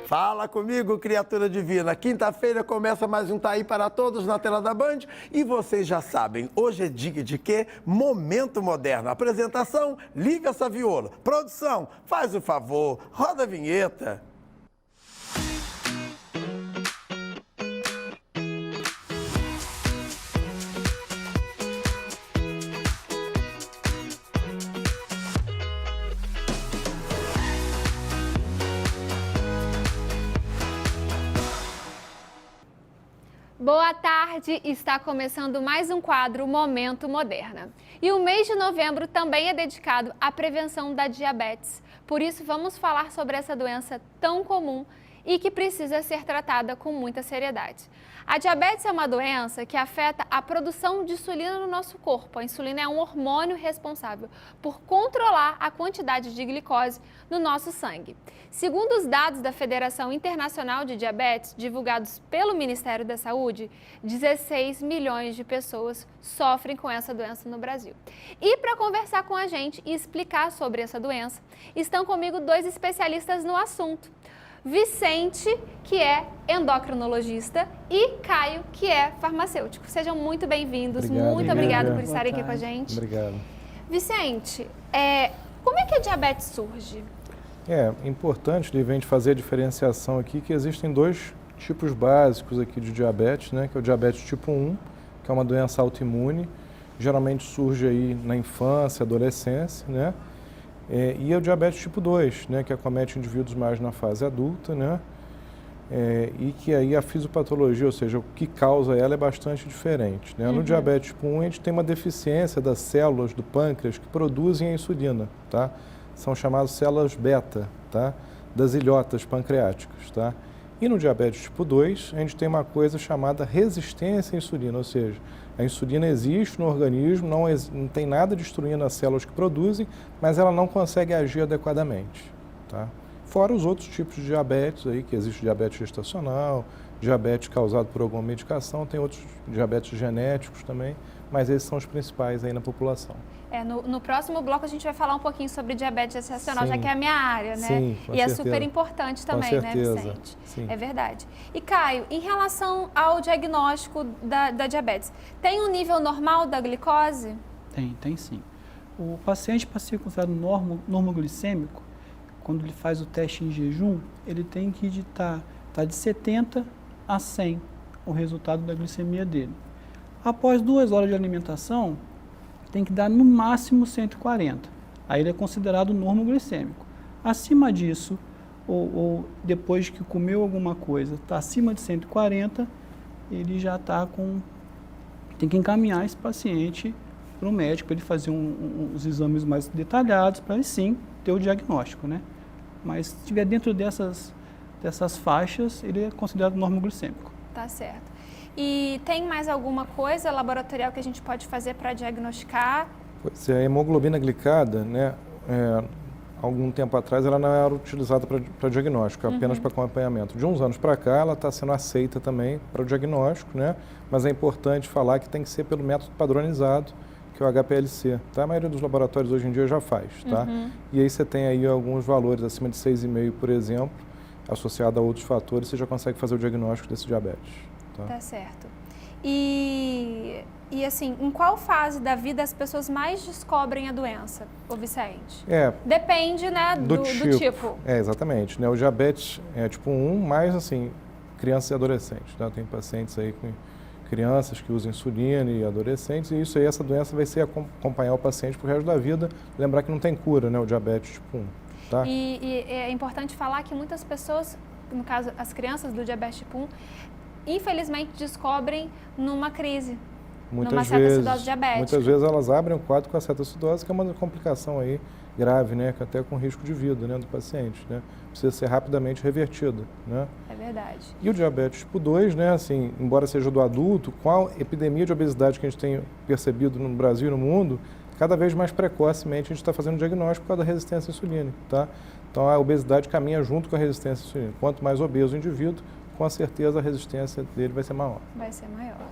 Fala comigo, criatura divina. Quinta-feira começa mais um Tá Aí para Todos na tela da Band. E vocês já sabem, hoje é dia de quê? Momento Moderno. Apresentação, Lívia Saviola. Produção, faz o favor, roda a vinheta. Boa tarde, está começando mais um quadro Momento Moderna. E o mês de novembro também é dedicado à prevenção da diabetes. Por isso vamos falar sobre essa doença tão comum e que precisa ser tratada com muita seriedade. A diabetes é uma doença que afeta a produção de insulina no nosso corpo. A insulina é um hormônio responsável por controlar a quantidade de glicose no nosso sangue. Segundo os dados da Federação Internacional de Diabetes, divulgados pelo Ministério da Saúde, 16 milhões de pessoas sofrem com essa doença no Brasil. E para conversar com a gente e explicar sobre essa doença, estão comigo dois especialistas no assunto. Vicente, que é endocrinologista, e Caio, que é farmacêutico. Sejam muito bem-vindos. Muito obrigado por estarem aqui com a gente. Obrigado. Vicente, como é que a diabetes surge? É importante, Lívia, a gente fazer a diferenciação aqui que existem dois tipos básicos aqui de diabetes, né? Que é o diabetes tipo 1, que é uma doença autoimune, geralmente surge aí na infância, adolescência, né? E é o diabetes tipo 2, né, que acomete indivíduos mais na fase adulta, né, e que aí a fisiopatologia, ou seja, o que causa ela é bastante diferente, né? No diabetes tipo 1 a gente tem uma deficiência das células do pâncreas que produzem a insulina, tá? São chamadas células beta, tá? Das ilhotas pancreáticas, tá? E no diabetes tipo 2 a gente tem uma coisa chamada resistência à insulina, ou seja, a insulina existe no organismo, não tem nada destruindo as células que produzem, mas ela não consegue agir adequadamente, tá? Fora os outros tipos de diabetes aí, que existe diabetes gestacional, diabetes causado por alguma medicação, tem outros diabetes genéticos também, mas esses são os principais aí na população. No próximo bloco a gente vai falar um pouquinho sobre diabetes gestacional, já que é a minha área, né? Sim, com certeza. É super importante também, né, Vicente? Sim. É verdade. E Caio, em relação ao diagnóstico da diabetes, tem um nível normal da glicose? Tem sim. O paciente, para ser considerado normoglicêmico, quando ele faz o teste em jejum, ele tem que estar de 70 a 100 o resultado da glicemia dele. Após 2 horas de alimentação, tem que dar no máximo 140. Aí ele é considerado normoglicêmico. Acima disso, ou depois que comeu alguma coisa, está acima de 140, ele já está com... Tem que encaminhar esse paciente para o médico, para ele fazer uns exames mais detalhados, para ele sim ter o diagnóstico, né? Mas se estiver dentro dessas faixas, ele é considerado normoglicêmico. Tá certo. E tem mais alguma coisa laboratorial que a gente pode fazer para diagnosticar? Pois é, a hemoglobina glicada, né, algum tempo atrás ela não era utilizada para diagnóstico, apenas para acompanhamento. De uns anos para cá ela está sendo aceita também para o diagnóstico, né, mas é importante falar que tem que ser pelo método padronizado, que é o HPLC, tá? A maioria dos laboratórios hoje em dia já faz, tá? E aí você tem aí alguns valores acima de 6,5, por exemplo, associado a outros fatores, você já consegue fazer o diagnóstico desse diabetes. Tá certo. E assim, em qual fase da vida as pessoas mais descobrem a doença, ô Vicente? Depende, né, do tipo. Exatamente. Né? O diabetes é tipo 1, mais assim, crianças e adolescentes. Né? Tem pacientes aí com crianças que usam insulina e adolescentes, e isso aí, essa doença vai ser acompanhar o paciente pro resto da vida. Lembrar que não tem cura, né, o diabetes tipo 1. Tá? E é importante falar que muitas pessoas, no caso as crianças do diabetes tipo 1, infelizmente descobrem numa crise, numa cetoacidose diabética. Muitas vezes elas abrem o quadro com a cetoacidose, que é uma complicação aí grave, né, que até com risco de vida, né, do paciente, né, precisa ser rapidamente revertida, né. É verdade. E o diabetes tipo 2, né, assim, embora seja do adulto, com a epidemia de obesidade que a gente tem percebido no Brasil e no mundo, cada vez mais precocemente a gente está fazendo diagnóstico por causa da resistência insulínica, tá? Então a obesidade caminha junto com a resistência insulínica. Quanto mais obeso o indivíduo, com certeza a resistência dele vai ser maior. Vai ser maior.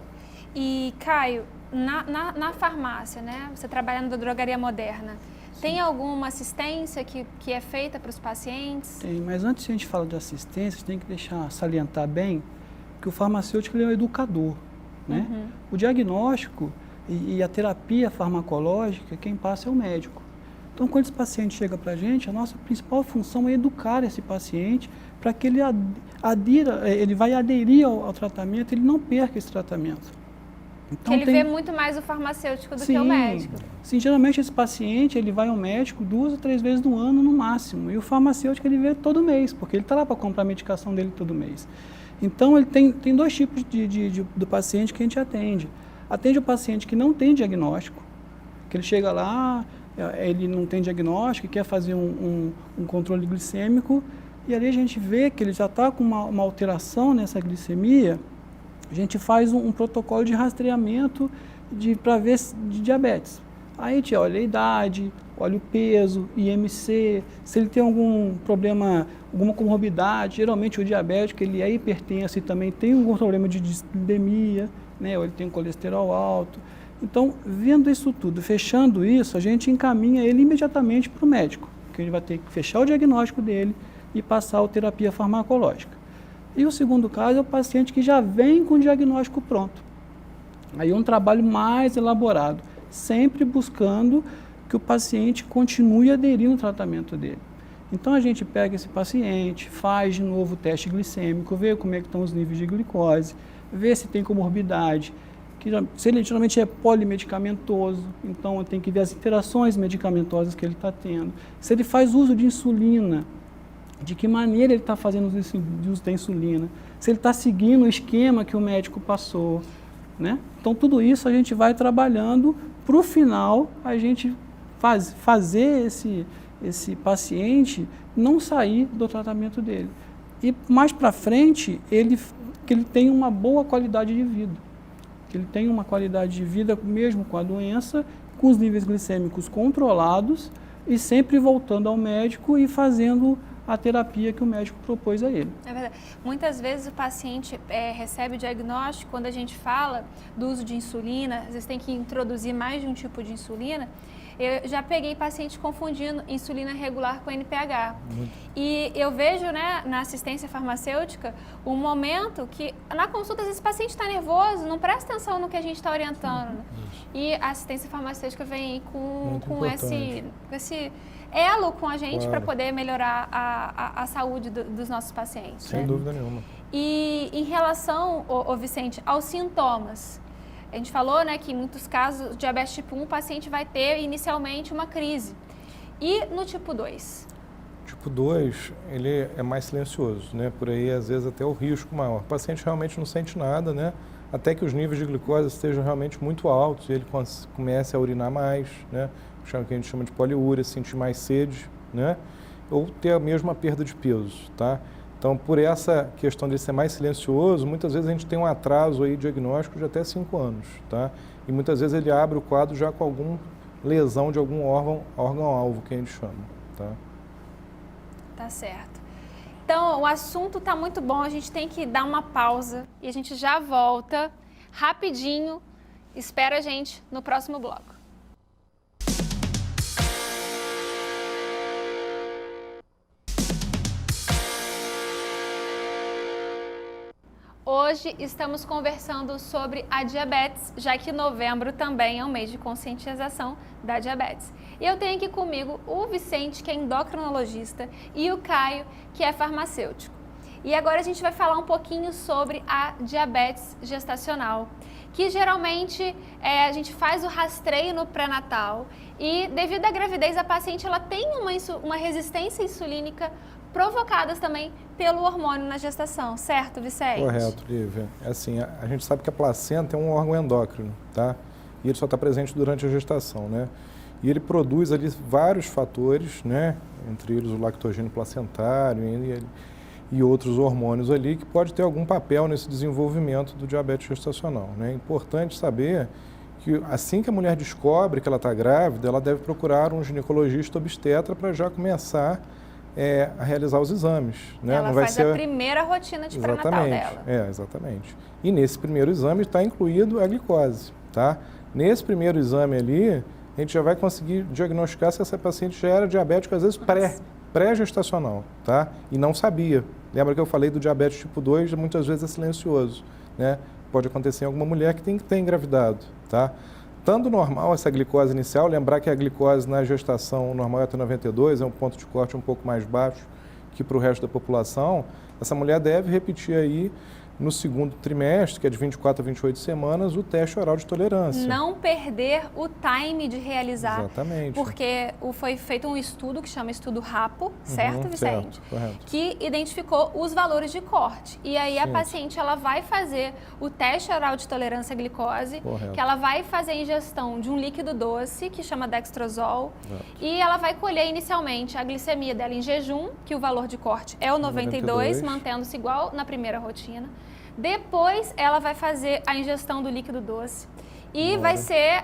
E, Caio, na farmácia, né? Você trabalha na drogaria moderna, Tem alguma assistência que é feita para os pacientes? Tem, mas antes de a gente falar de assistência, a gente tem que salientar bem que o farmacêutico ele é um educador, né? O diagnóstico e a terapia farmacológica, quem passa é o médico. Então, quando esse paciente chega para a gente, a nossa principal função é educar esse paciente para que ele ele vai aderir ao tratamento, ele não perca esse tratamento. Então, ele vê muito mais o farmacêutico do que o médico. Sim, geralmente esse paciente ele vai ao médico 2 ou 3 vezes no ano no máximo, e o farmacêutico ele vê todo mês, porque ele está lá para comprar a medicação dele todo mês. Então, ele tem 2 tipos do paciente que a gente atende. Atende o paciente que não tem diagnóstico, que ele chega lá, ele não tem diagnóstico, quer fazer um controle glicêmico, e ali a gente vê que ele já está com uma alteração nessa glicemia. A gente faz um protocolo de rastreamento para ver de diabetes. Aí a gente olha a idade, olha o peso, IMC, se ele tem algum problema, alguma comorbidade. Geralmente o diabético ele é hipertenso e também tem algum problema de dislipidemia, né? Ou ele tem colesterol alto. Então, vendo isso tudo, fechando isso, a gente encaminha ele imediatamente para o médico, que ele vai ter que fechar o diagnóstico dele e passar a terapia farmacológica. E o segundo caso é o paciente que já vem com o diagnóstico pronto. Aí é um trabalho mais elaborado, sempre buscando que o paciente continue aderindo ao tratamento dele. Então a gente pega esse paciente, faz de novo o teste glicêmico, vê como é que estão os níveis de glicose, vê se tem comorbidade, se ele geralmente é polimedicamentoso, então tem que ver as interações medicamentosas que ele está tendo. Se ele faz uso de insulina, de que maneira ele está fazendo uso da insulina, se ele está seguindo o esquema que o médico passou, né? Então, tudo isso a gente vai trabalhando para o final a gente fazer esse paciente não sair do tratamento dele. E mais para frente, que ele tenha uma boa qualidade de vida. Que ele tenha uma qualidade de vida mesmo com a doença, com os níveis glicêmicos controlados e sempre voltando ao médico e fazendo a terapia que o médico propôs a ele. É verdade. Muitas vezes o paciente recebe o diagnóstico, quando a gente fala do uso de insulina, às vezes tem que introduzir mais de um tipo de insulina. Eu já peguei paciente confundindo insulina regular com NPH. E eu vejo, né, na assistência farmacêutica um momento que na consulta esse paciente está nervoso, não presta atenção no que a gente está orientando. E a assistência farmacêutica vem com esse elo com a gente para poder melhorar a saúde dos nossos pacientes. Sem dúvida nenhuma. E em relação, Vicente, aos sintomas, a gente falou, né, que em muitos casos, diabetes tipo 1, o paciente vai ter inicialmente uma crise. E no tipo 2? Tipo 2, ele é mais silencioso, né? Por aí, às vezes, até o risco maior. O paciente realmente não sente nada, né? Até que os níveis de glicose estejam realmente muito altos e ele comece a urinar mais, né? O que a gente chama de poliúria, sentir mais sede, né? Ou ter a mesma perda de peso, tá? Então, por essa questão de ser mais silencioso, muitas vezes a gente tem um atraso aí diagnóstico de até 5 anos, tá? E muitas vezes ele abre o quadro já com alguma lesão de algum órgão-alvo, que a gente chama, tá? Tá certo. Então, o assunto tá muito bom, a gente tem que dar uma pausa e a gente já volta rapidinho. Espera a gente no próximo bloco. Hoje estamos conversando sobre a diabetes, já que novembro também é um mês de conscientização da diabetes. E eu tenho aqui comigo o Vicente, que é endocrinologista, e o Caio, que é farmacêutico. E agora a gente vai falar um pouquinho sobre a diabetes gestacional, que geralmente a gente faz o rastreio no pré-natal e devido à gravidez a paciente ela tem uma resistência insulínica provocadas também pelo hormônio na gestação, certo, Vicente? Correto, Lívia. Assim, a gente sabe que a placenta é um órgão endócrino, tá? E ele só está presente durante a gestação, né? E ele produz ali vários fatores, né? Entre eles o lactogênio placentário e outros hormônios ali que pode ter algum papel nesse desenvolvimento do diabetes gestacional, né? É importante saber que assim que a mulher descobre que ela está grávida, ela deve procurar um ginecologista obstetra para já começar a realizar os exames. Né? Ela faz a primeira rotina de pré-natal dela. Exatamente. E nesse primeiro exame está incluído a glicose. Tá? Nesse primeiro exame ali, a gente já vai conseguir diagnosticar se essa paciente já era diabética, às vezes pré-gestacional, tá? E não sabia. Lembra que eu falei do diabetes tipo 2, muitas vezes é silencioso, né? Pode acontecer em alguma mulher que tem que ter engravidado, tá? Estando normal essa glicose inicial, lembrar que a glicose na gestação normal é até 92, é um ponto de corte um pouco mais baixo que para o resto da população, essa mulher deve repetir aí no segundo trimestre, que é de 24 a 28 semanas, o teste oral de tolerância. Não perder o time de realizar. Exatamente. Porque foi feito um estudo que chama Estudo RAPO, certo, Vicente? Certo, correto. Que identificou os valores de corte. E aí a paciente ela vai fazer o teste oral de tolerância à glicose, Correto. que ela vai fazer a ingestão de um líquido doce, que chama dextrosol, Exato. e ela vai colher inicialmente a glicemia dela em jejum, que o valor de corte é o 92, mantendo-se igual na primeira rotina. Depois, ela vai fazer a ingestão do líquido doce e vai ser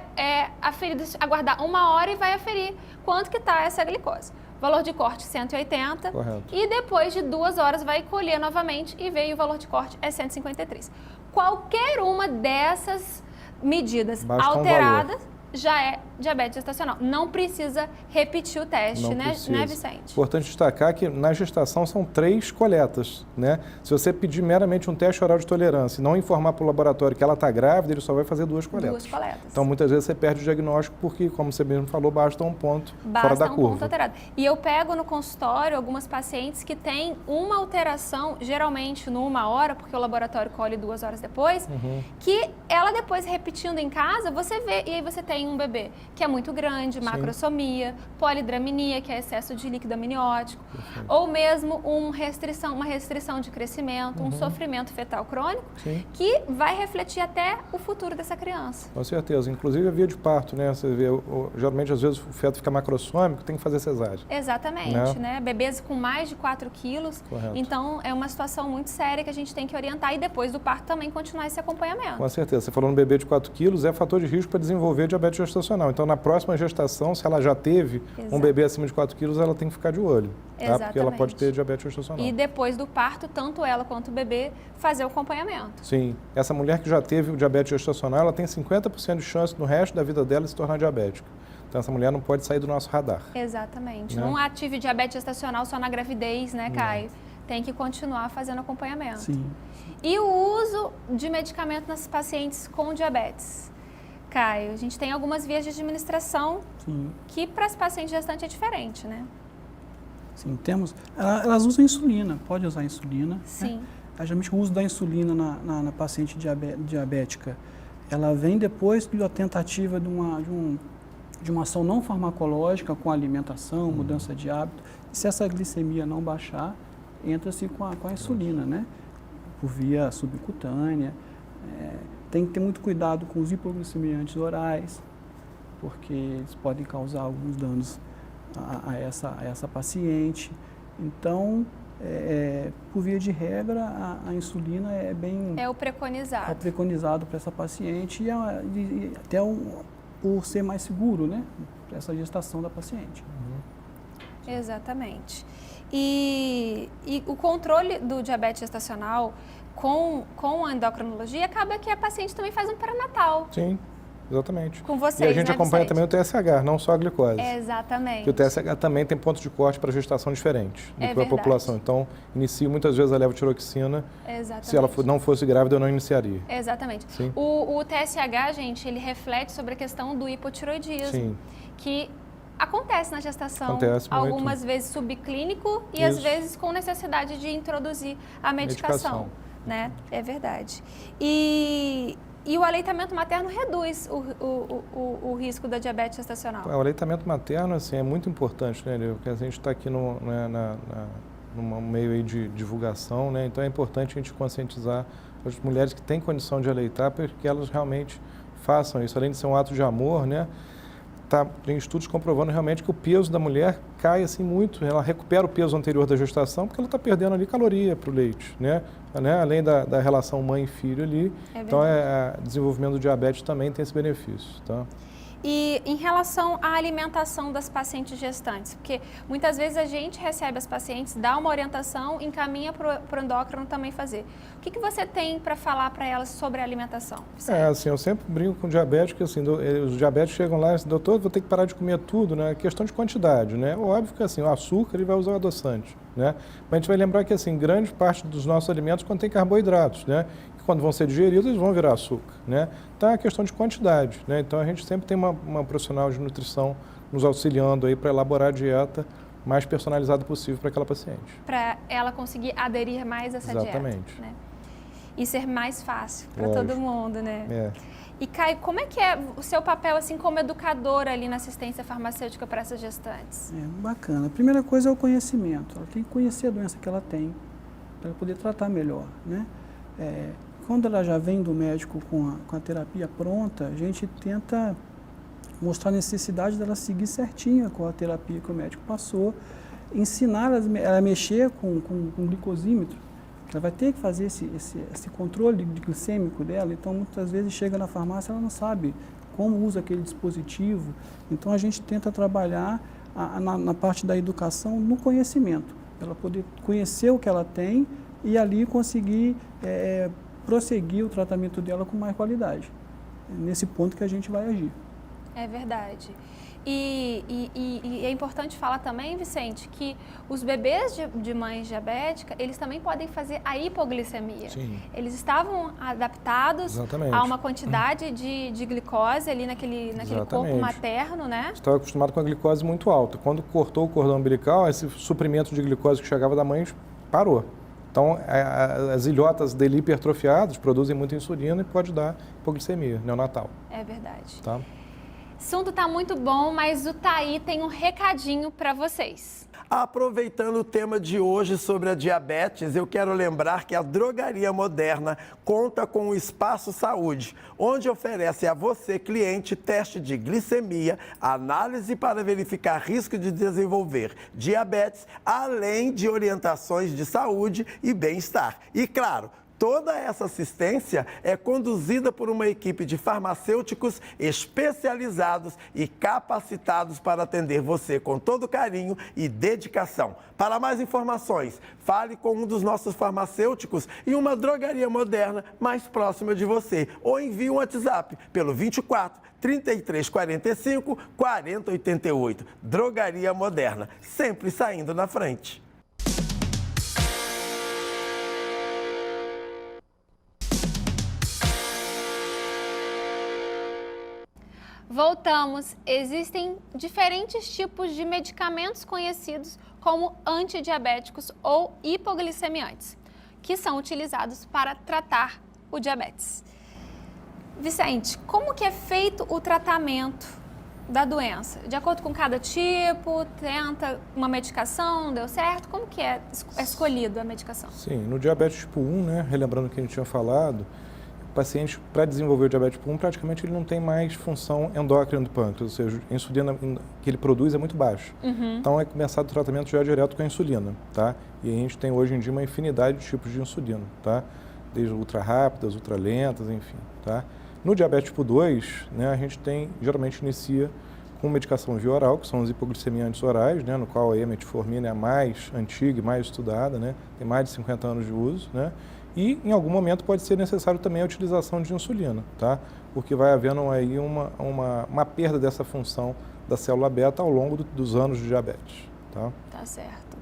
aferida, aguardar 1 hora e vai aferir quanto que está essa glicose. Valor de corte 180. Correto. E depois de 2 horas vai colher novamente e veio o valor de corte é 153. Qualquer uma dessas medidas Basta um alteradas já é diabetes gestacional. Não precisa repetir o teste, Não né, precisa. Vicente? Importante destacar que na gestação são 3 coletas, né? Se você pedir meramente um teste oral de tolerância e não informar para o laboratório que ela está grávida, ele só vai fazer 2 coletas. 2 coletas. Então, muitas vezes você perde o diagnóstico porque, como você mesmo falou, basta um ponto fora da curva. Ponto alterado. E eu pego no consultório algumas pacientes que têm uma alteração, geralmente numa hora, porque o laboratório colhe 2 horas depois, que ela depois repetindo em casa, você vê, e aí você tem um bebê que é muito grande, macrosomia, polidramia, que é excesso de líquido amniótico, ou mesmo uma restrição de crescimento, um sofrimento fetal crônico, que vai refletir até o futuro dessa criança. Com certeza. Inclusive a via de parto, né? Você vê, geralmente às vezes o feto fica macrossômico, tem que fazer cesárea. Exatamente, né? Bebês com mais de 4 quilos. Correto. Então, é uma situação muito séria que a gente tem que orientar e depois do parto também continuar esse acompanhamento. Com certeza. Você falou no bebê de 4 quilos, é fator de risco para desenvolver diabetes gestacional. Então, na próxima gestação, se ela já teve um bebê acima de 4 quilos, ela tem que ficar de olho, tá? Porque ela pode ter diabetes gestacional. E depois do parto, tanto ela quanto o bebê fazer o acompanhamento. Sim. Essa mulher que já teve o diabetes gestacional, ela tem 50% de chance no resto da vida dela de se tornar diabética. Então, essa mulher não pode sair do nosso radar. Exatamente. Né? Não ative diabetes gestacional só na gravidez, né, Caio? Tem que continuar fazendo acompanhamento. Sim. E o uso de medicamento nas pacientes com diabetes? Caio, a gente tem algumas vias de administração que para as pacientes gestantes é diferente, né? Sim, temos. Elas usam insulina, pode usar insulina. Sim. Né? Geralmente o uso da insulina na paciente diabética, ela vem depois da tentativa de uma ação não farmacológica com alimentação, mudança de hábito. E se essa glicemia não baixar, entra-se com a insulina, né? Por via subcutânea. Tem que ter muito cuidado com os hipoglicemiantes orais, porque eles podem causar alguns danos a essa paciente. Então, por via de regra, a insulina é bem... É o preconizado. É preconizado para essa paciente e até por ser mais seguro, né? Para essa gestação da paciente. Exatamente. E o controle do diabetes gestacional com a endocrinologia acaba que a paciente também faz um pré-natal. Sim, exatamente. Com vocês, e a gente acompanha também o TSH, não só a glicose. Exatamente. Porque o TSH também tem pontos de corte para gestação diferentes do que a população. Então, inicio muitas vezes a levotiroxina. Exatamente. Se ela não fosse grávida, eu não iniciaria. Exatamente. Sim. O TSH, gente, ele reflete sobre a questão do hipotiroidismo. Sim. Que acontece na gestação, Acontece muito. Algumas vezes subclínico e às vezes com necessidade de introduzir a medicação. Né? É verdade. E o aleitamento materno reduz o risco da diabetes gestacional. O aleitamento materno assim, é muito importante, né, Leo? Porque a gente está aqui num meio aí de divulgação, né? Então é importante a gente conscientizar as mulheres que têm condição de aleitar para que elas realmente façam isso. Além de ser um ato de amor, né? Tem estudos comprovando realmente que o peso da mulher cai assim muito, ela recupera o peso anterior da gestação porque ela está perdendo ali caloria para o leite, né? Além da relação mãe e filho ali, então o desenvolvimento do diabetes também tem esse benefício, tá? E em relação à alimentação das pacientes gestantes, porque muitas vezes a gente recebe as pacientes, dá uma orientação, encaminha para o endócrino também fazer. O que você tem para falar para elas sobre a alimentação? Assim, eu sempre brinco com diabético, assim, os diabéticos chegam lá e dizem, doutor, vou ter que parar de comer tudo, né? É questão de quantidade, né? Óbvio que, assim, o açúcar ele vai usar o adoçante, né? Mas a gente vai lembrar que, assim, grande parte dos nossos alimentos contém carboidratos, né? E quando vão ser digeridos, eles vão virar açúcar, né? Então, é uma questão de quantidade, né? Então, a gente sempre tem uma profissional de nutrição nos auxiliando aí para elaborar a dieta mais personalizada possível para aquela paciente. Para ela conseguir aderir mais a essa Exatamente. dieta, né? E ser mais fácil para todo mundo, né? É. E Caio, como é que é o seu papel assim como educadora ali na assistência farmacêutica para essas gestantes? Bacana. A primeira coisa é o conhecimento. Ela tem que conhecer a doença que ela tem para poder tratar melhor, né? Quando ela já vem do médico com a terapia pronta, a gente tenta mostrar a necessidade dela seguir certinho com a terapia que o médico passou, ensinar ela a mexer com o glicosímetro. Ela vai ter que fazer esse controle glicêmico dela, então muitas vezes chega na farmácia e ela não sabe como usa aquele dispositivo. Então a gente tenta trabalhar na parte da educação no conhecimento, para ela poder conhecer o que ela tem e ali conseguir prosseguir o tratamento dela com mais qualidade. É nesse ponto que a gente vai agir. É verdade. E é importante falar também, Vicente, que os bebês de mães diabéticas, eles também podem fazer a hipoglicemia. Sim. Eles estavam adaptados Exatamente. a uma quantidade de glicose ali naquele corpo materno, né? Estava acostumado com a glicose muito alta. Quando cortou o cordão umbilical, esse suprimento de glicose que chegava da mãe parou. Então, as ilhotas dele hipertrofiadas produzem muita insulina e pode dar hipoglicemia neonatal. É verdade. Tá? O assunto está muito bom, mas o Thaí tem um recadinho para vocês. Aproveitando o tema de hoje sobre a diabetes, eu quero lembrar que a Drogaria Moderna conta com o Espaço Saúde, onde oferece a você, cliente, teste de glicemia, análise para verificar risco de desenvolver diabetes, além de orientações de saúde e bem-estar. E claro, toda essa assistência é conduzida por uma equipe de farmacêuticos especializados e capacitados para atender você com todo carinho e dedicação. Para mais informações, fale com um dos nossos farmacêuticos em uma drogaria moderna mais próxima de você ou envie um WhatsApp pelo 24 33 45 40 88. Drogaria Moderna, sempre saindo na frente. Voltamos. Existem diferentes tipos de medicamentos conhecidos como antidiabéticos ou hipoglicemiantes, que são utilizados para tratar o diabetes. Vicente, como que é feito o tratamento da doença? De acordo com cada tipo, tenta uma medicação, não deu certo? Como que é escolhido a medicação? Sim, no diabetes tipo 1, né, relembrando o que a gente tinha falado, o paciente, para desenvolver o diabetes tipo 1, praticamente ele não tem mais função endócrina do pâncreas, ou seja, a insulina que ele produz é muito baixa. Então é começado o tratamento já direto com a insulina, tá? E a gente tem hoje em dia uma infinidade de tipos de insulina, tá? Desde ultra rápidas, ultra lentas, enfim, tá? No diabetes tipo 2, né, a gente geralmente inicia com medicação via oral, que são os hipoglicemiantes orais, né, no qual a metformina é a mais antiga e mais estudada, né, tem mais de 50 anos de uso, né, e em algum momento pode ser necessário também a utilização de insulina, tá, porque vai havendo aí uma perda dessa função da célula beta ao longo dos anos de diabetes, tá? Tá certo.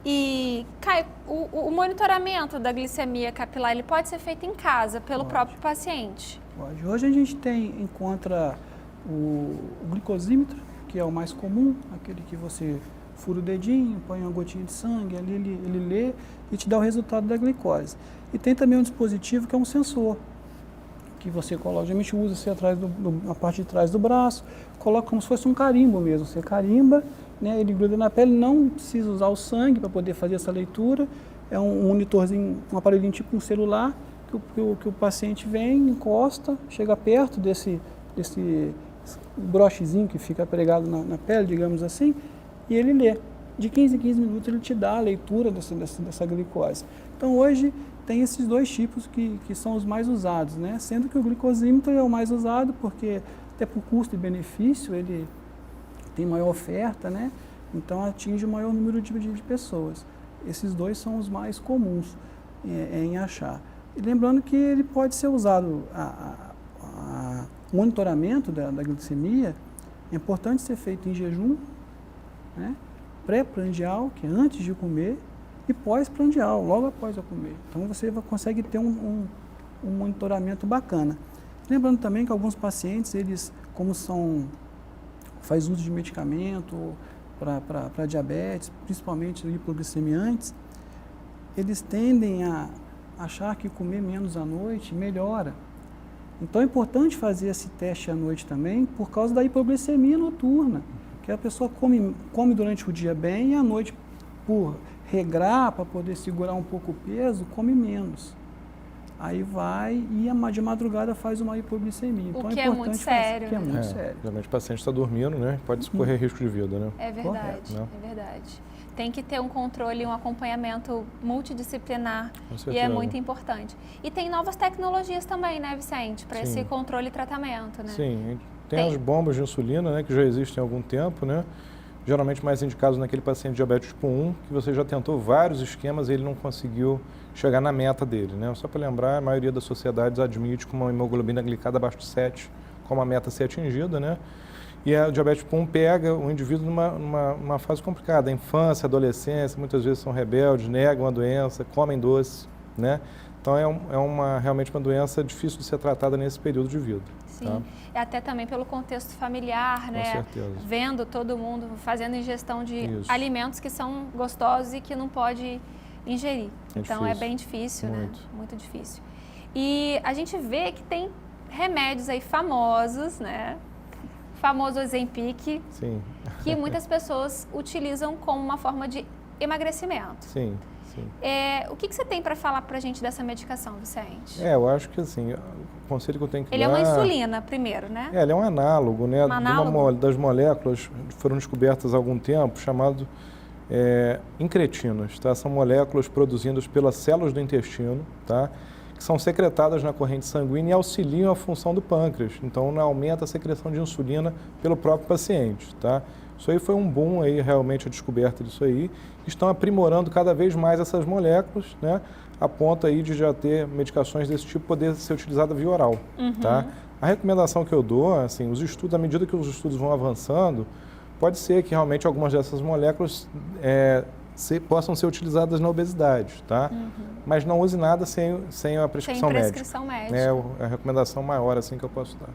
E, Caio, o monitoramento da glicemia capilar, ele pode ser feito em casa, pelo próprio paciente? Pode. Hoje a gente encontra o glicosímetro, que é o mais comum, aquele que você fura o dedinho, põe uma gotinha de sangue, ali ele lê e te dá o resultado da glicose. E tem também um dispositivo que é um sensor, que você coloca, geralmente usa na parte de trás do braço, coloca como se fosse um carimbo mesmo, você carimba, né, ele gruda na pele, não precisa usar o sangue para poder fazer essa leitura, é um monitorzinho, um aparelhinho tipo um celular, que o paciente vem, encosta, chega perto desse brochezinho que fica pregado na pele, digamos assim, e ele lê. De 15 em 15 minutos ele te dá a leitura dessa glicose. Então hoje tem esses dois tipos que são os mais usados, né? Sendo que o glicosímetro é o mais usado porque até por custo e benefício, ele tem maior oferta, né? Então atinge o maior número de pessoas. Esses dois são os mais comuns em achar. E lembrando que ele pode ser usado, o monitoramento da glicemia é importante ser feito em jejum, né? Pré-prandial, que é antes de comer, e pós-prandial, logo após eu comer. Então você consegue ter um monitoramento bacana. Lembrando também que alguns pacientes, eles, como faz uso de medicamento para diabetes, principalmente hipoglicemiantes, eles tendem a achar que comer menos à noite melhora. Então é importante fazer esse teste à noite também, por causa da hipoglicemia noturna, que a pessoa come durante o dia bem e à noite, por regrar, para poder segurar um pouco o peso, come menos. Aí vai e de madrugada faz uma hipoglicemia. Então, o que é muito sério. O que é muito sério. Geralmente o paciente está dormindo, né? Pode correr risco de vida, né? É verdade, é verdade. Tem que ter um controle, um acompanhamento multidisciplinar e é muito importante. E tem novas tecnologias também, né, Vicente, para esse controle e tratamento, né? Sim, tem as bombas de insulina, né, que já existem há algum tempo, né? Geralmente mais indicados naquele paciente diabético tipo 1, que você já tentou vários esquemas e ele não conseguiu chegar na meta dele, né? Só para lembrar, a maioria das sociedades admite com uma hemoglobina glicada abaixo de 7 como a meta a ser atingida, né? E a diabetes tipo 1 pega o indivíduo numa fase complicada, a infância, a adolescência, muitas vezes são rebeldes, negam a doença, comem doce, né? Então realmente uma doença difícil de ser tratada nesse período de vida. Sim, tá? E até também pelo contexto familiar, né? Com certeza. Vendo todo mundo fazendo ingestão de alimentos que são gostosos e que não pode ingerir. Então é bem difícil, né? Muito difícil. E a gente vê que tem remédios aí famosos, né? Famoso Ozempic, que muitas pessoas utilizam como uma forma de emagrecimento. Sim. O que você tem para falar para a gente dessa medicação, Vicente? Eu acho que assim, o conselho que eu tenho que dar... Ele é uma insulina, primeiro, né? Ele é um análogo, né? Análogo? Das moléculas que foram descobertas há algum tempo, chamado incretinas, tá? São moléculas produzidas pelas células do intestino, tá? Que são secretadas na corrente sanguínea e auxiliam a função do pâncreas. Então, aumenta a secreção de insulina pelo próprio paciente, tá? Isso aí foi um boom aí, realmente, a descoberta disso aí. Estão aprimorando cada vez mais essas moléculas, né? A ponto aí de já ter medicações desse tipo poder ser utilizada via oral, tá? A recomendação que eu dou, assim, os estudos, à medida que os estudos vão avançando, pode ser que realmente algumas dessas moléculas possam ser utilizadas na obesidade, tá? Mas não use nada sem a prescrição médica. Sem prescrição médica. É a recomendação maior assim que eu posso dar.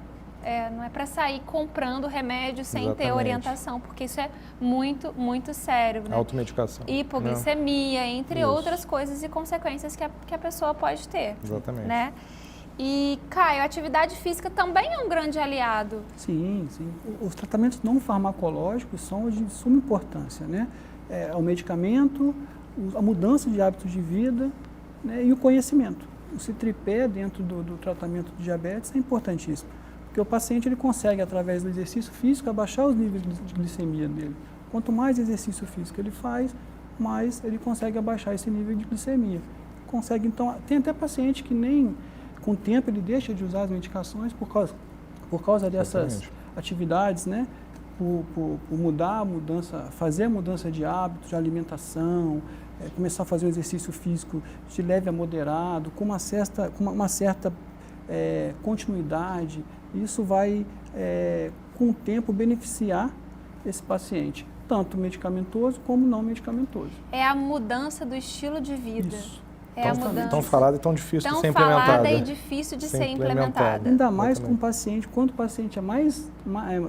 Não é para sair comprando remédio sem ter orientação, porque isso é muito, muito sério, né? Automedicação. Hipoglicemia, entre outras coisas e consequências que a pessoa pode ter. Exatamente. Né? E, Caio, a atividade física também é um grande aliado. Sim. Os tratamentos não farmacológicos são de suma importância, né? O medicamento, a mudança de hábitos de vida, né, e o conhecimento. Esse tripé dentro do tratamento de diabetes é importantíssimo, porque o paciente ele consegue, através do exercício físico, abaixar os níveis de glicemia dele. Quanto mais exercício físico ele faz, mais ele consegue abaixar esse nível de glicemia. Consegue, então, tem até paciente que nem, com o tempo, ele deixa de usar as medicações por causa dessas atividades, né? Por fazer a mudança de hábitos, de alimentação, começar a fazer um exercício físico de leve a moderado, com uma certa continuidade. Isso vai, com o tempo, beneficiar esse paciente, tanto medicamentoso como não medicamentoso. É a mudança do estilo de vida. Isso. É a mudança. Tão falada e tão difícil de ser implementada. Tão falada e implementada. difícil de ser implementada. Ainda mais com o paciente, quando o paciente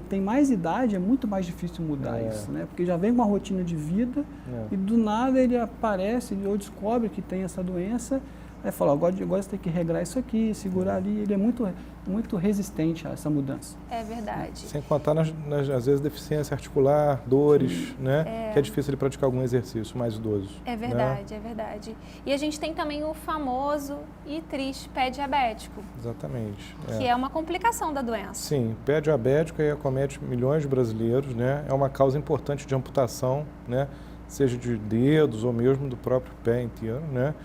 tem mais idade, é muito mais difícil mudar isso, né? Porque já vem com uma rotina de vida e do nada ele aparece ou descobre que tem essa doença, aí fala, agora você tem que regrar isso aqui, segurar ali, ele é muito resistente a essa mudança. É verdade. Sem contar às vezes, deficiência articular, dores, né? Que é difícil ele praticar algum exercício mais idoso. É verdade, é verdade. E a gente tem também o famoso e triste pé diabético. Exatamente. Que é uma complicação da doença. Sim, pé diabético aí acomete milhões de brasileiros, né? É uma causa importante de amputação, né? Seja de dedos ou mesmo do próprio pé inteiro, né?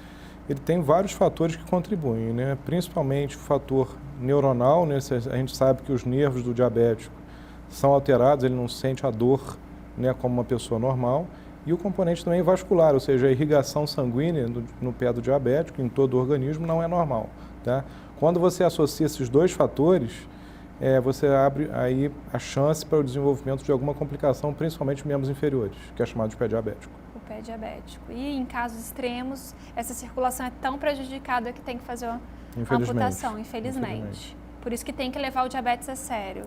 ele tem vários fatores que contribuem, né? Principalmente o fator neuronal, né? A gente sabe que os nervos do diabético são alterados, ele não sente a dor, né, como uma pessoa normal. E o componente também vascular, ou seja, a irrigação sanguínea no pé do diabético, em todo o organismo, não é normal, tá? Quando você associa esses dois fatores, você abre aí a chance para o desenvolvimento de alguma complicação, principalmente membros inferiores, que é chamado de pé diabético. O pé diabético. E em casos extremos, essa circulação é tão prejudicada que tem que fazer uma amputação, infelizmente. Por isso que tem que levar o diabetes a sério.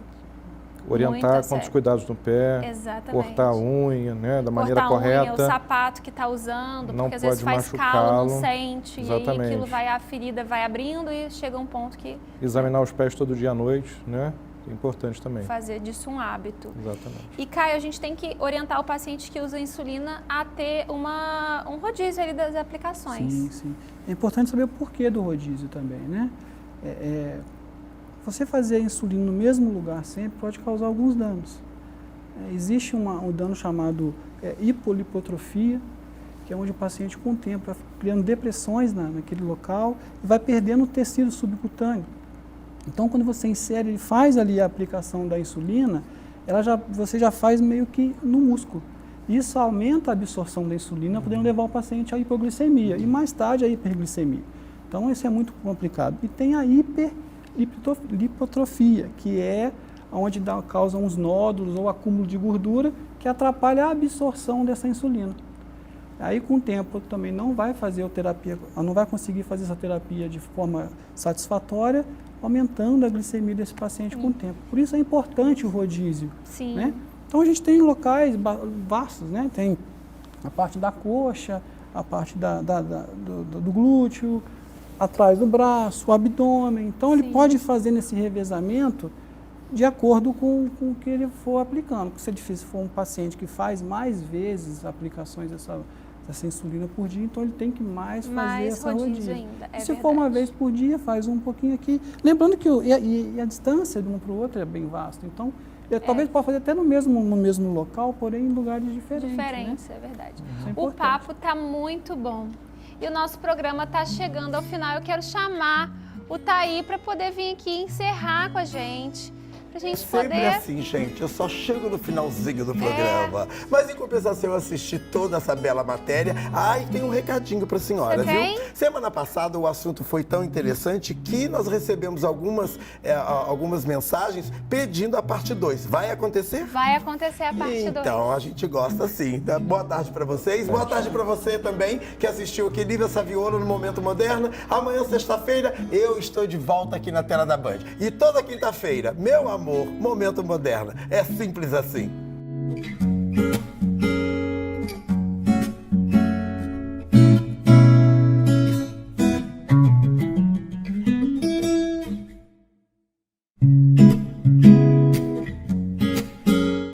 Orientar quanto os cuidados no pé, exatamente, cortar a unha, né, da maneira cortar correta. A unha, o sapato que está usando, não porque às vezes faz calo, não sente, exatamente, e aí aquilo vai, a ferida vai abrindo e chega um ponto que... Examinar os pés todo dia à noite, né, é importante também. Fazer disso um hábito. Exatamente. E, Caio, a gente tem que orientar o paciente que usa insulina a ter um rodízio ali das aplicações. Sim, sim. É importante saber o porquê do rodízio também, né? Você fazer a insulina no mesmo lugar sempre pode causar alguns danos. Existe um dano chamado hipolipotrofia, que é onde o paciente, com o tempo, vai criando depressões naquele local e vai perdendo o tecido subcutâneo. Então, quando você insere e faz ali a aplicação da insulina, você já faz meio que no músculo. Isso aumenta a absorção da insulina, podendo levar o paciente à hipoglicemia e mais tarde à hiperglicemia. Então, isso é muito complicado. E tem a hiperlipotrofia, que é onde causam os nódulos ou acúmulo de gordura que atrapalha a absorção dessa insulina. Aí, com o tempo, também não vai fazer a terapia, não vai conseguir fazer essa terapia de forma satisfatória, aumentando a glicemia desse paciente com o tempo. Por isso é importante o rodízio. Sim. Né? Então, a gente tem locais vastos, né? Tem a parte da coxa, a parte do glúteo, atrás do braço, o abdômen. Então, ele pode fazer nesse revezamento de acordo com o que ele for aplicando. Porque se for um paciente que faz mais vezes aplicações dessa insulina por dia, então ele tem que fazer essa rodízio. Ainda, se for uma vez por dia, faz um pouquinho aqui. Lembrando que a distância de um para o outro é bem vasta. Então, talvez possa fazer até no mesmo local, porém em lugares diferentes. Diferentes, né? É verdade. O papo está muito bom. E o nosso programa está chegando ao final. Eu quero chamar o Thaí para poder vir aqui encerrar com a gente. Pra gente Sempre assim, gente. Eu só chego no finalzinho do programa. Mas em compensação, eu assisti toda essa bela matéria. E tem um recadinho pra senhora, viu? Semana passada o assunto foi tão interessante que nós recebemos algumas mensagens pedindo a parte 2. Vai acontecer? Vai acontecer a parte 2. Então, a gente gosta sim. Tá? Boa tarde pra vocês. Boa tarde pra você também, que assistiu aqui Lívia Saviolo no Momento Moderno. Amanhã, sexta-feira, eu estou de volta aqui na tela da Band. E toda quinta-feira, meu amor, Momento Moderno. É simples assim.